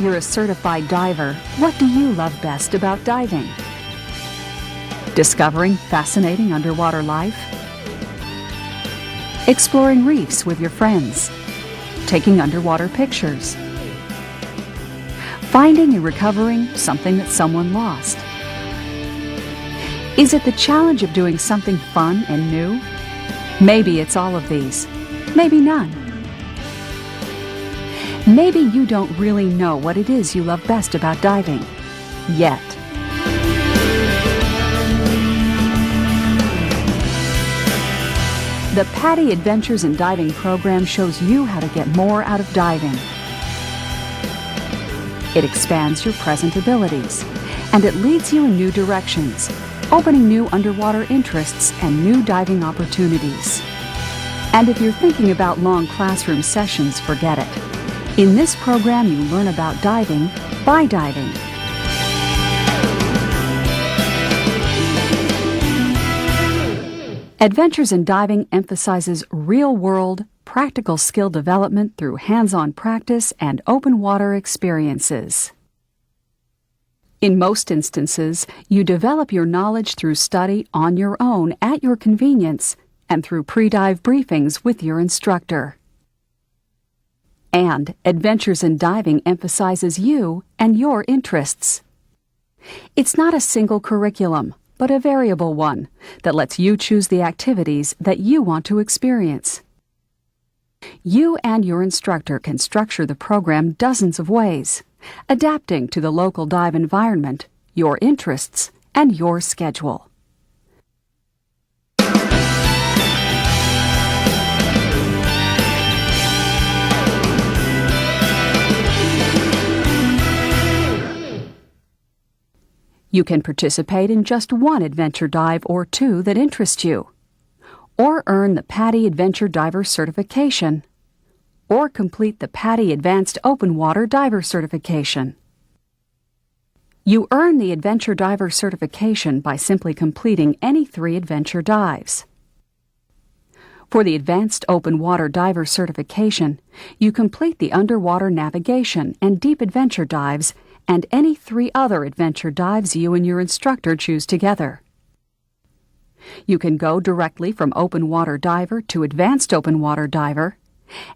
you're a certified diver, what do you love best about diving? Discovering fascinating underwater life? Exploring reefs with your friends? Taking underwater pictures? Finding and recovering something that someone lost? Is it the challenge of doing something fun and new? Maybe it's all of these. Maybe none. Maybe you don't really know what it is you love best about diving. Yet. The PADI Adventures in Diving program shows you how to get more out of diving. It expands your present abilities, and it leads you in new directions, opening new underwater interests and new diving opportunities. And if you're thinking about long classroom sessions, forget it. In this program, you learn about diving by diving. Adventures in Diving emphasizes real-world, practical skill development through hands-on practice and open water experiences. In most instances, you develop your knowledge through study on your own at your convenience and through pre-dive briefings with your instructor. And Adventures in Diving emphasizes you and your interests. It's not a single curriculum, but a variable one that lets you choose the activities that you want to experience. You and your instructor can structure the program dozens of ways, adapting to the local dive environment, your interests, and your schedule. You can participate in just one adventure dive or two that interest you, or earn the PADI Adventure Diver Certification, or complete the PADI Advanced Open Water Diver Certification. You earn the Adventure Diver Certification by simply completing any 3 adventure dives. For the Advanced Open Water Diver Certification, you complete the underwater navigation and deep adventure dives and any 3 other adventure dives you and your instructor choose together. You can go directly from open water diver to advanced open water diver,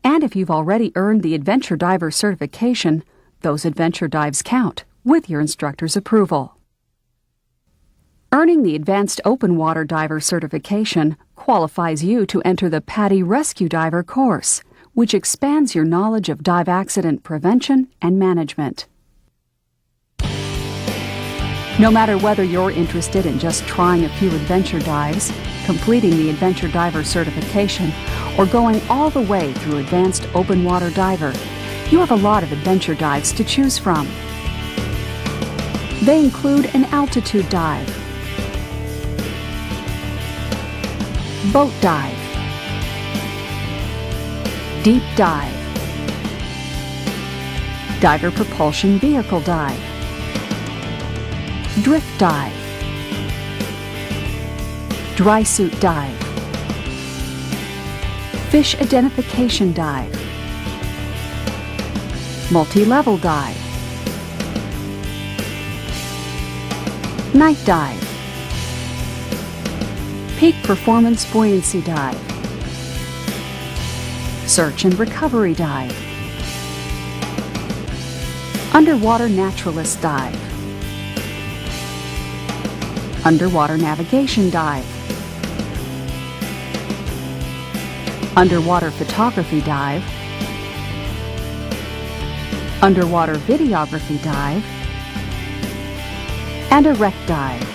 and if you've already earned the adventure diver certification, those adventure dives count with your instructor's approval. Earning the advanced open water diver certification qualifies you to enter the PADI Rescue Diver course, which expands your knowledge of dive accident prevention and management. No matter whether you're interested in just trying a few adventure dives, completing the Adventure Diver Certification, or going all the way through Advanced Open Water Diver, you have a lot of adventure dives to choose from. They include an altitude dive, boat dive, deep dive, diver propulsion vehicle dive, drift dive, dry suit dive, fish identification dive, multi-level dive, night dive, peak performance buoyancy dive, search and recovery dive, underwater naturalist dive, underwater navigation dive, underwater photography dive, underwater videography dive, and a wreck dive.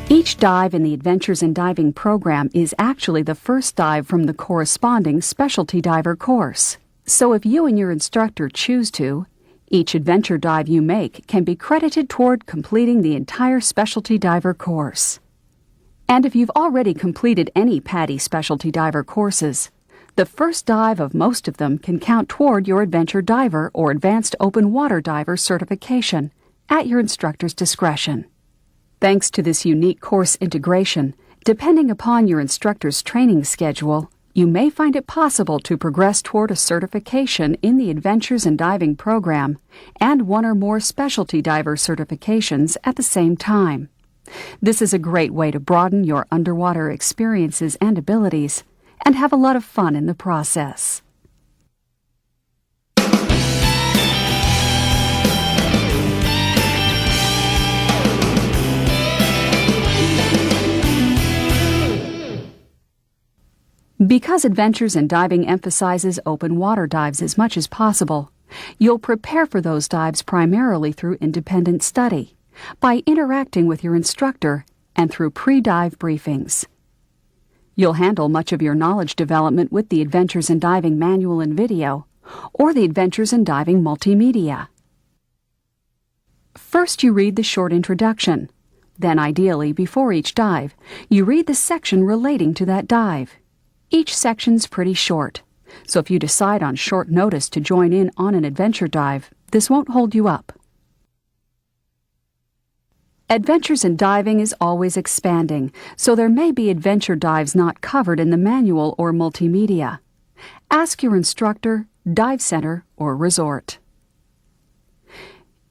Each dive in the Adventures in Diving program is actually the first dive from the corresponding specialty diver course. So if you and your instructor choose to, each adventure dive you make can be credited toward completing the entire specialty diver course. And if you've already completed any PADI specialty diver courses, the first dive of most of them can count toward your adventure diver or advanced open water diver certification at your instructor's discretion. Thanks to this unique course integration, depending upon your instructor's training schedule, you may find it possible to progress toward a certification in the Adventures in Diving program and one or more specialty diver certifications at the same time. This is a great way to broaden your underwater experiences and abilities and have a lot of fun in the process. Because Adventures in Diving emphasizes open water dives as much as possible, you'll prepare for those dives primarily through independent study, by interacting with your instructor, and through pre-dive briefings. You'll handle much of your knowledge development with the Adventures in Diving manual and video, or the Adventures in Diving multimedia. First, you read the short introduction. Then, ideally, before each dive, you read the section relating to that dive. Each section's pretty short, so if you decide on short notice to join in on an adventure dive, this won't hold you up. Adventures in Diving is always expanding, so there may be adventure dives not covered in the manual or multimedia. Ask your instructor, dive center, or resort.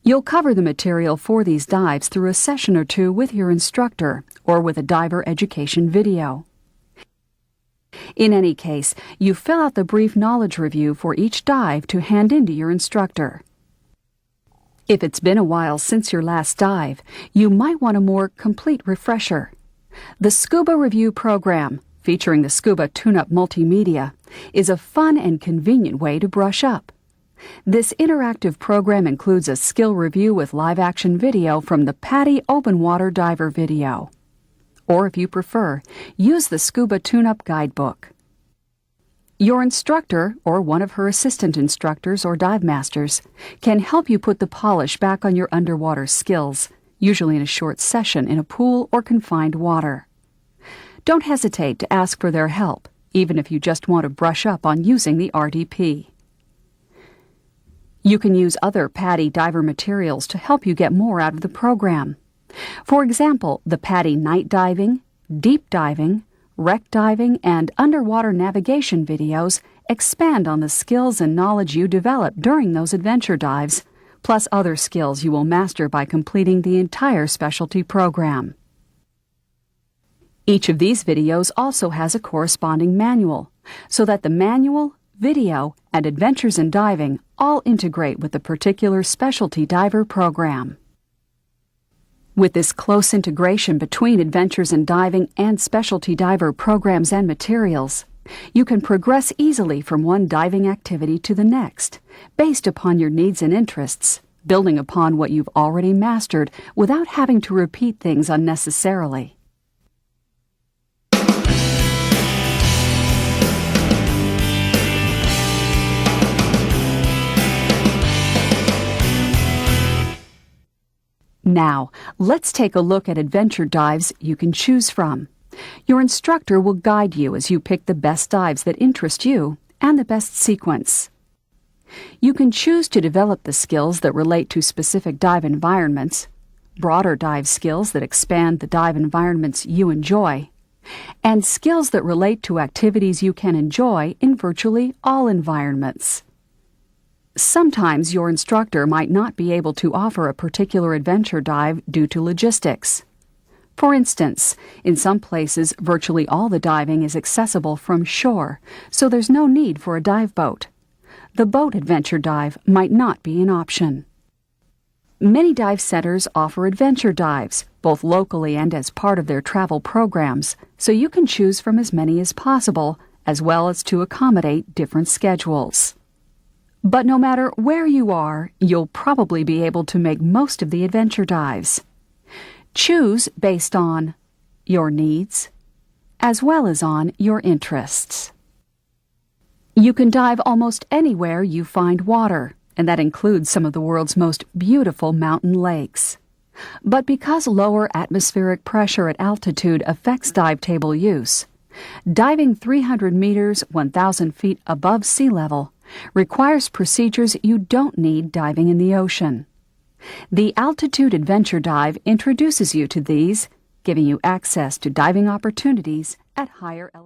You'll cover the material for these dives through a session or two with your instructor or with a diver education video. In any case, you fill out the brief knowledge review for each dive to hand in to your instructor. If it's been a while since your last dive, you might want a more complete refresher. The Scuba Review program, featuring the Scuba Tune-Up Multimedia, is a fun and convenient way to brush up. This interactive program includes a skill review with live-action video from the PADI Open Water Diver video. Or if you prefer, use the Scuba Tune-Up Guidebook. Your instructor, or one of her assistant instructors or dive masters, can help you put the polish back on your underwater skills, usually in a short session in a pool or confined water. Don't hesitate to ask for their help, even if you just want to brush up on using the RDP. You can use other PADI diver materials to help you get more out of the program. For example, the PADI night diving, deep diving, wreck diving, and underwater navigation videos expand on the skills and knowledge you develop during those adventure dives, plus other skills you will master by completing the entire specialty program. Each of these videos also has a corresponding manual, so that the manual, video, and Adventures in Diving all integrate with the particular specialty diver program. With this close integration between Adventures in Diving and specialty diver programs and materials, you can progress easily from one diving activity to the next, based upon your needs and interests, building upon what you've already mastered without having to repeat things unnecessarily. Now, let's take a look at adventure dives you can choose from. Your instructor will guide you as you pick the best dives that interest you and the best sequence. You can choose to develop the skills that relate to specific dive environments, broader dive skills that expand the dive environments you enjoy, and skills that relate to activities you can enjoy in virtually all environments. Sometimes your instructor might not be able to offer a particular adventure dive due to logistics. For instance, in some places, virtually all the diving is accessible from shore, so there's no need for a dive boat. The boat adventure dive might not be an option. Many dive centers offer adventure dives, both locally and as part of their travel programs, so you can choose from as many as possible, as well as to accommodate different schedules. But no matter where you are, you'll probably be able to make most of the adventure dives. Choose based on your needs, as well as on your interests. You can dive almost anywhere you find water, and that includes some of the world's most beautiful mountain lakes. But because lower atmospheric pressure at altitude affects dive table use, diving 300 meters, 1,000 feet above sea level, requires procedures you don't need diving in the ocean. The Altitude Adventure Dive introduces you to these, giving you access to diving opportunities at higher elevations.